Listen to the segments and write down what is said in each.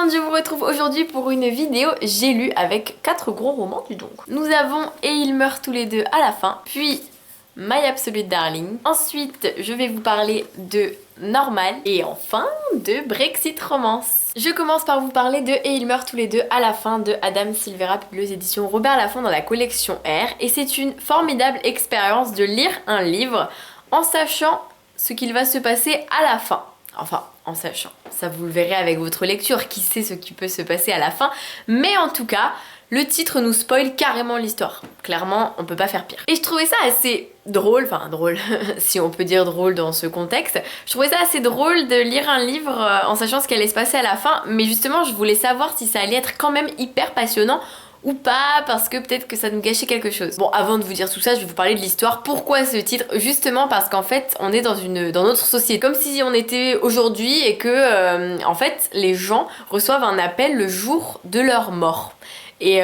monde, je vous retrouve aujourd'hui pour une vidéo j'ai lu avec 4 gros romans du donc. Nous avons Et ils meurent tous les deux à la fin, puis My Absolute Darling. Ensuite, je vais vous parler de Normal et enfin de Brexit Romance. Je commence par vous parler de Et ils meurent tous les deux à la fin de Adam Silvera, publié aux éditions Robert Laffont dans la collection R. Et c'est une formidable expérience de lire un livre en sachant ce qu'il va se passer à la fin. Enfin, en sachant. Ça vous le verrez avec votre lecture, qui sait ce qui peut se passer à la fin. Mais en tout cas, le titre nous spoil carrément l'histoire. Clairement, on peut pas faire pire. Et je trouvais ça assez drôle, enfin drôle, si on peut dire drôle dans ce contexte. Je trouvais ça assez drôle de lire un livre en sachant ce qui allait se passer à la fin. Mais justement, je voulais savoir si ça allait être quand même hyper passionnant ou pas, parce que peut-être que ça nous gâchait quelque chose. Bon, avant de vous dire tout ça, je vais vous parler de l'histoire. Pourquoi ce titre? Justement parce qu'en fait, on est dans notre société. Comme si on était aujourd'hui et que, en fait, les gens reçoivent un appel le jour de leur mort. Et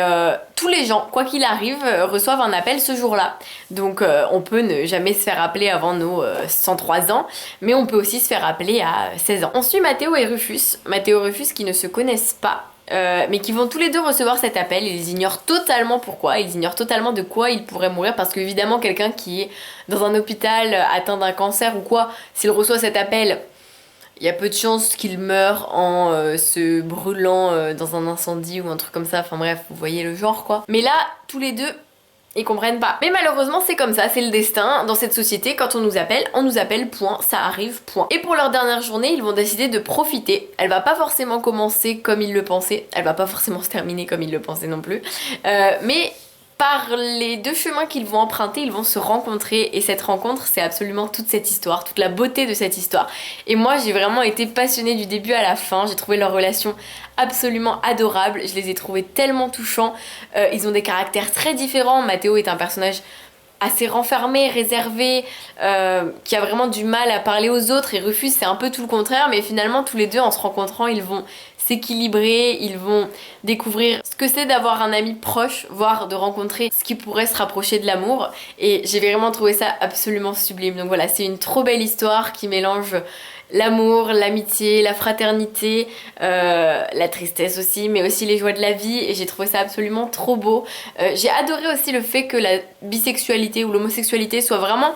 tous les gens, quoi qu'il arrive, reçoivent un appel ce jour-là. Donc on peut ne jamais se faire appeler avant nos 103 ans, mais on peut aussi se faire appeler à 16 ans. On suit Mathéo et Rufus. Mathéo et Rufus qui ne se connaissent pas. Mais qui vont tous les deux recevoir cet appel. Ils ignorent totalement pourquoi, ils ignorent totalement de quoi ils pourraient mourir, parce que évidemment quelqu'un qui est dans un hôpital atteint d'un cancer ou quoi, s'il reçoit cet appel, il y a peu de chances qu'il meure en se brûlant dans un incendie ou un truc comme ça, enfin bref, vous voyez le genre quoi. Mais là, tous les deux, ils comprennent pas. Mais malheureusement c'est comme ça, c'est le destin. Dans cette société, quand on nous appelle, point, ça arrive, point. Et pour leur dernière journée, ils vont décider de profiter. Elle va pas forcément commencer comme ils le pensaient, elle va pas forcément se terminer comme ils le pensaient non plus. Mais par les deux chemins qu'ils vont emprunter, ils vont se rencontrer, et cette rencontre, c'est absolument toute cette histoire, toute la beauté de cette histoire. Et moi, j'ai vraiment été passionnée du début à la fin, j'ai trouvé leur relation absolument adorable, je les ai trouvés tellement touchants, ils ont des caractères très différents. Mathéo est un personnage assez renfermé, réservé, qui a vraiment du mal à parler aux autres, et Rufus c'est un peu tout le contraire, mais finalement tous les deux en se rencontrant ils vont s'équilibrer, ils vont découvrir ce que c'est d'avoir un ami proche, voire de rencontrer ce qui pourrait se rapprocher de l'amour, et j'ai vraiment trouvé ça absolument sublime. Donc voilà, c'est une trop belle histoire qui mélange l'amour, l'amitié, la fraternité, la tristesse aussi, mais aussi les joies de la vie, et j'ai trouvé ça absolument trop beau. J'ai adoré aussi le fait que la bisexualité ou l'homosexualité soit vraiment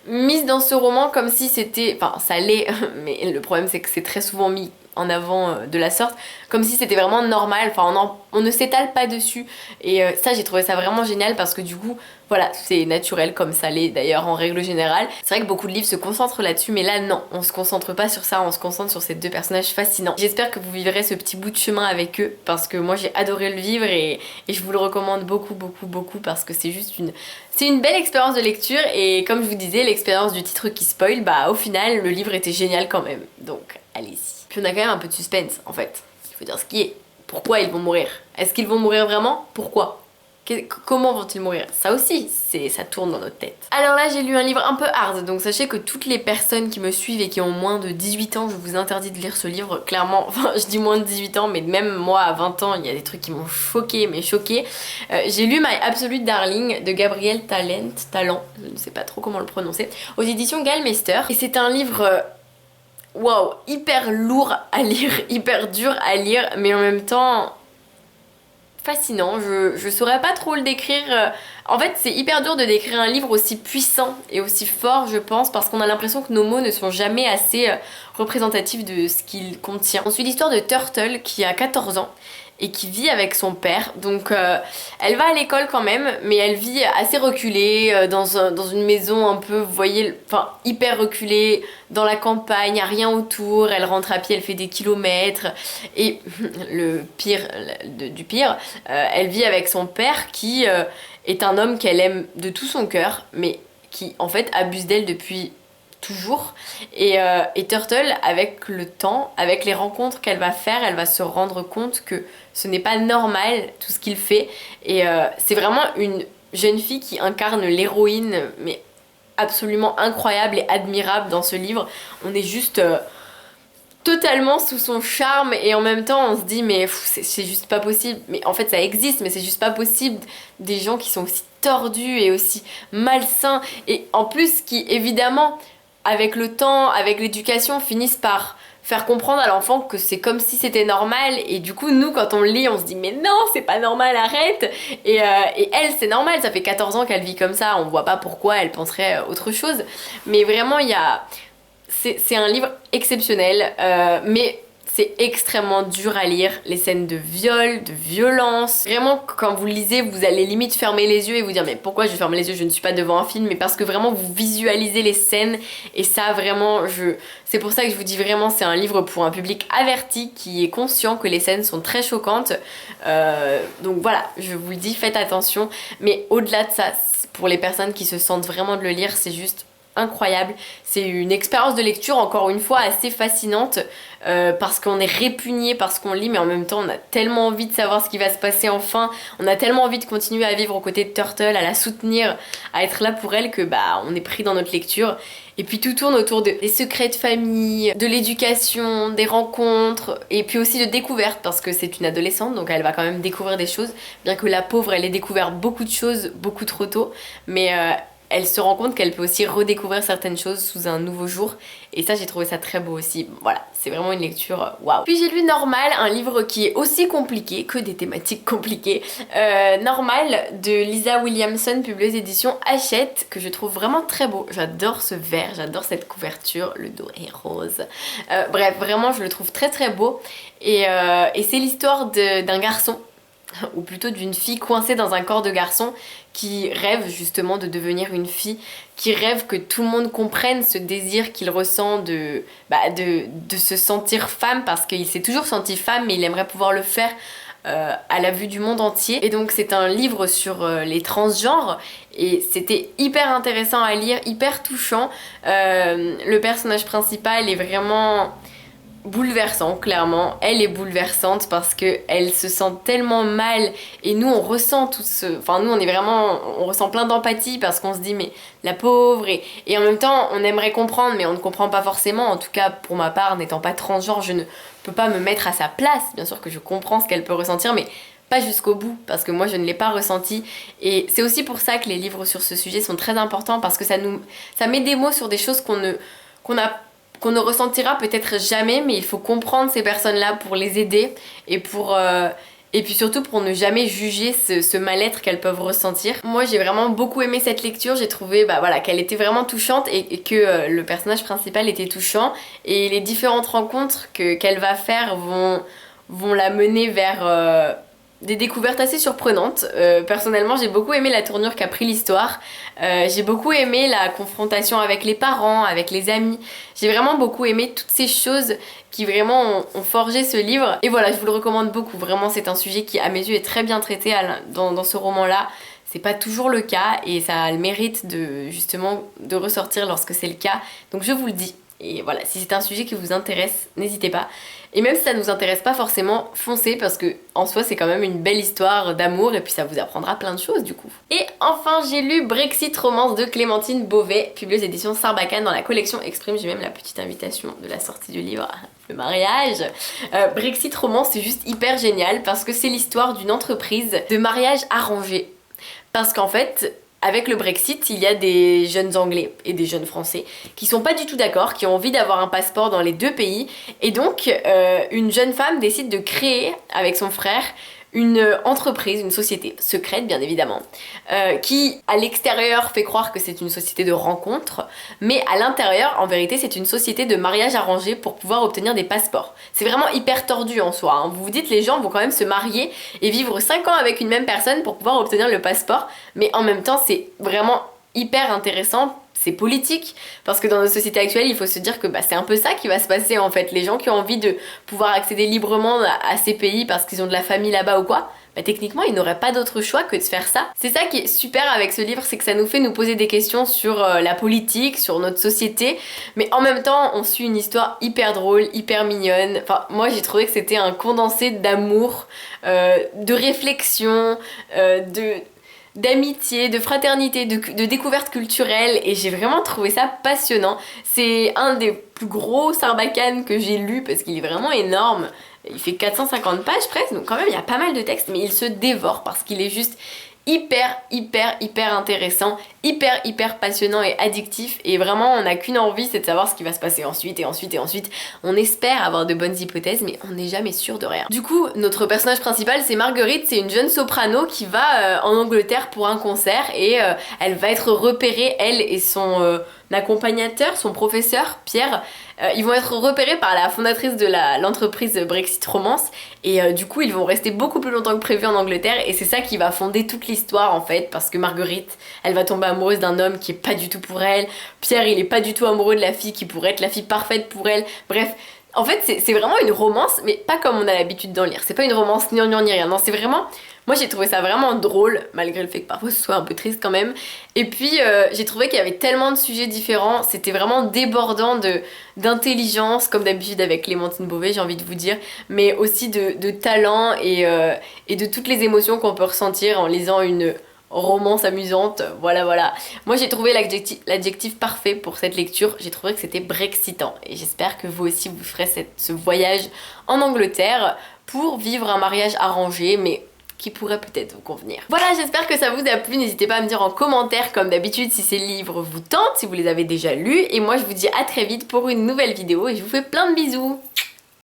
mise dans ce roman comme si c'était... Enfin, ça l'est, mais le problème c'est que c'est très souvent mis en avant de la sorte, comme si c'était vraiment normal, enfin on ne s'étale pas dessus, et ça j'ai trouvé ça vraiment génial, parce que du coup voilà, c'est naturel comme ça l'est d'ailleurs en règle générale. C'est vrai que beaucoup de livres se concentrent là-dessus, mais là non, on se concentre pas sur ça, on se concentre sur ces deux personnages fascinants. J'espère que vous vivrez ce petit bout de chemin avec eux, parce que moi j'ai adoré le vivre, et je vous le recommande beaucoup beaucoup beaucoup, parce que c'est juste une belle expérience de lecture, et comme je vous disais, l'expérience du titre qui spoil, bah au final le livre était génial quand même, donc allez-y. Puis on a quand même un peu de suspense en fait, il faut dire ce qui est. Pourquoi ils vont mourir? Est-ce qu'ils vont mourir vraiment? Pourquoi? Comment vont-ils mourir? Ça aussi, ça tourne dans notre tête. Alors là, j'ai lu un livre un peu hard, donc sachez que toutes les personnes qui me suivent et qui ont moins de 18 ans, je vous interdis de lire ce livre, clairement. Enfin, je dis moins de 18 ans, mais même moi, à 20 ans, il y a des trucs qui m'ont choqué, mais choqué. J'ai lu My Absolute Darling de Gabriel Talent, je ne sais pas trop comment le prononcer, aux éditions Gallmeister. Et c'est un livre... Waouh, hyper lourd à lire, hyper dur à lire, mais en même temps fascinant. Je saurais pas trop le décrire. En fait, c'est hyper dur de décrire un livre aussi puissant et aussi fort, je pense, parce qu'on a l'impression que nos mots ne sont jamais assez représentatifs de ce qu'il contient. On suit l'histoire de Turtle qui a 14 ans et qui vit avec son père. Donc elle va à l'école quand même, mais elle vit assez reculée, dans une maison un peu, vous voyez, enfin hyper reculée, dans la campagne, y a rien autour, elle rentre à pied, elle fait des kilomètres, et le pire du pire, elle vit avec son père qui est un homme qu'elle aime de tout son cœur, mais qui en fait abuse d'elle depuis toujours, et Turtle, avec le temps, avec les rencontres qu'elle va faire, elle va se rendre compte que ce n'est pas normal tout ce qu'il fait, et c'est vraiment une jeune fille qui incarne l'héroïne, mais absolument incroyable et admirable dans ce livre. On est juste totalement sous son charme, et en même temps on se dit mais c'est juste pas possible, mais en fait ça existe, mais c'est juste pas possible, des gens qui sont aussi tordus et aussi malsains, et en plus qui évidemment avec le temps, avec l'éducation, finissent par faire comprendre à l'enfant que c'est comme si c'était normal, et du coup nous quand on le lit on se dit mais non c'est pas normal, arrête, et elle c'est normal, ça fait 14 ans qu'elle vit comme ça, on voit pas pourquoi elle penserait autre chose, mais vraiment il y a... c'est un livre exceptionnel, mais c'est extrêmement dur à lire, les scènes de viol, de violence. Vraiment, quand vous le lisez, vous allez limite fermer les yeux et vous dire mais pourquoi je ferme les yeux, je ne suis pas devant un film, mais parce que vraiment vous visualisez les scènes, et ça vraiment, c'est pour ça que je vous dis vraiment c'est un livre pour un public averti qui est conscient que les scènes sont très choquantes. Donc voilà, je vous le dis, faites attention, mais au-delà de ça, pour les personnes qui se sentent vraiment de le lire, c'est juste incroyable. C'est une expérience de lecture encore une fois assez fascinante, parce qu'on est répugné par ce qu'on lit, mais en même temps on a tellement envie de savoir ce qui va se passer enfin, on a tellement envie de continuer à vivre aux côtés de Turtle, à la soutenir, à être là pour elle, que bah on est pris dans notre lecture. Et puis tout tourne autour des secrets de famille, de l'éducation, des rencontres, et puis aussi de découvertes, parce que c'est une adolescente, donc elle va quand même découvrir des choses, bien que la pauvre elle ait découvert beaucoup de choses beaucoup trop tôt, mais elle se rend compte qu'elle peut aussi redécouvrir certaines choses sous un nouveau jour, et ça j'ai trouvé ça très beau aussi. Voilà, c'est vraiment une lecture waouh. Puis j'ai lu Normal, un livre qui est aussi compliqué que des thématiques compliquées. Normal de Lisa Williamson, publiée aux éditions Hachette, que je trouve vraiment très beau. J'adore ce vert, j'adore cette couverture, le dos est rose. Bref, vraiment je le trouve très très beau, et c'est l'histoire d'un garçon, ou plutôt d'une fille coincée dans un corps de garçon, qui rêve justement de devenir une fille, qui rêve que tout le monde comprenne ce désir qu'il ressent de se sentir femme, parce qu'il s'est toujours senti femme mais il aimerait pouvoir le faire à la vue du monde entier. Et donc c'est un livre sur les transgenres, et c'était hyper intéressant à lire, hyper touchant. Le personnage principal est vraiment bouleversant, clairement. Elle est bouleversante parce que elle se sent tellement mal, et nous on ressent tout ce... Enfin nous on ressent plein d'empathie, parce qu'on se dit mais la pauvre, et en même temps on aimerait comprendre mais on ne comprend pas forcément. En tout cas pour ma part, n'étant pas transgenre, je ne peux pas me mettre à sa place. Bien sûr que je comprends ce qu'elle peut ressentir, mais pas jusqu'au bout, parce que moi je ne l'ai pas ressenti. Et c'est aussi pour ça que les livres sur ce sujet sont très importants, parce que ça met des mots sur des choses qu'on ne ressentira peut-être jamais, mais il faut comprendre ces personnes-là pour les aider, et puis surtout pour ne jamais juger ce mal-être qu'elles peuvent ressentir. Moi j'ai vraiment beaucoup aimé cette lecture, j'ai trouvé qu'elle était vraiment touchante, et que le personnage principal était touchant, et les différentes rencontres qu'elle va faire vont la mener vers des découvertes assez surprenantes. Personnellement j'ai beaucoup aimé la tournure qu'a pris l'histoire, j'ai beaucoup aimé la confrontation avec les parents, avec les amis, j'ai vraiment beaucoup aimé toutes ces choses qui vraiment ont forgé ce livre, et voilà, je vous le recommande beaucoup. Vraiment c'est un sujet qui à mes yeux est très bien traité dans ce roman là. C'est pas toujours le cas, et ça a le mérite justement de ressortir lorsque c'est le cas, donc je vous le dis. Et voilà, si c'est un sujet qui vous intéresse, n'hésitez pas. Et même si ça ne vous intéresse pas forcément, foncez, parce que en soi c'est quand même une belle histoire d'amour, et puis ça vous apprendra plein de choses du coup. Et enfin j'ai lu Brexit Romance de Clémentine Beauvais, publiée aux éditions Sarbacane dans la collection Exprime. J'ai même la petite invitation de la sortie du livre, le mariage. Brexit Romance c'est juste hyper génial, parce que c'est l'histoire d'une entreprise de mariage arrangé. Parce qu'en fait, avec le Brexit, il y a des jeunes Anglais et des jeunes Français qui sont pas du tout d'accord, qui ont envie d'avoir un passeport dans les deux pays, et donc une jeune femme décide de créer avec son frère une entreprise, une société secrète bien évidemment, qui à l'extérieur fait croire que c'est une société de rencontre, mais à l'intérieur en vérité c'est une société de mariage arrangé pour pouvoir obtenir des passeports. C'est vraiment hyper tordu en soi, hein. Vous vous dites les gens vont quand même se marier et vivre 5 ans avec une même personne pour pouvoir obtenir le passeport, mais en même temps c'est vraiment hyper intéressant. C'est politique, parce que dans notre société actuelle, il faut se dire que c'est un peu ça qui va se passer en fait. Les gens qui ont envie de pouvoir accéder librement à ces pays parce qu'ils ont de la famille là-bas ou quoi, techniquement ils n'auraient pas d'autre choix que de faire ça. C'est ça qui est super avec ce livre, c'est que ça nous fait nous poser des questions sur la politique, sur notre société, mais en même temps on suit une histoire hyper drôle, hyper mignonne. Enfin moi j'ai trouvé que c'était un condensé d'amour, de réflexion, d'amitié, de fraternité, de découverte culturelle, et j'ai vraiment trouvé ça passionnant. C'est un des plus gros Sarbacane que j'ai lu, parce qu'il est vraiment énorme. Il fait 450 pages presque, donc quand même il y a pas mal de textes, mais il se dévore parce qu'il est juste hyper intéressant, hyper passionnant et addictif, et vraiment on n'a qu'une envie, c'est de savoir ce qui va se passer ensuite et ensuite et ensuite. On espère avoir de bonnes hypothèses mais on n'est jamais sûr de rien. Du coup notre personnage principal c'est Marguerite, c'est une jeune soprano qui va en Angleterre pour un concert et elle va être repérée, elle et son accompagnateur, son professeur Pierre, ils vont être repérés par la fondatrice de l'entreprise Brexit Romance et du coup ils vont rester beaucoup plus longtemps que prévu en Angleterre et c'est ça qui va fonder toute l'histoire en fait, parce que Marguerite elle va tomber amoureuse d'un homme qui est pas du tout pour elle, Pierre il est pas du tout amoureux de la fille qui pourrait être la fille parfaite pour elle, bref. En fait c'est vraiment une romance mais pas comme on a l'habitude d'en lire, c'est pas une romance ni rien, non c'est vraiment... Moi j'ai trouvé ça vraiment drôle, malgré le fait que parfois ce soit un peu triste quand même. Et puis j'ai trouvé qu'il y avait tellement de sujets différents, c'était vraiment débordant d'intelligence, comme d'habitude avec Clémentine Beauvais j'ai envie de vous dire, mais aussi de talent et de toutes les émotions qu'on peut ressentir en lisant une romance amusante, voilà. Moi j'ai trouvé l'adjectif parfait pour cette lecture, j'ai trouvé que c'était brexitant. Et j'espère que vous aussi vous ferez ce voyage en Angleterre pour vivre un mariage arrangé, mais qui pourrait peut-être vous convenir. Voilà, j'espère que ça vous a plu, n'hésitez pas à me dire en commentaire comme d'habitude si ces livres vous tentent, si vous les avez déjà lus, et moi je vous dis à très vite pour une nouvelle vidéo et je vous fais plein de bisous.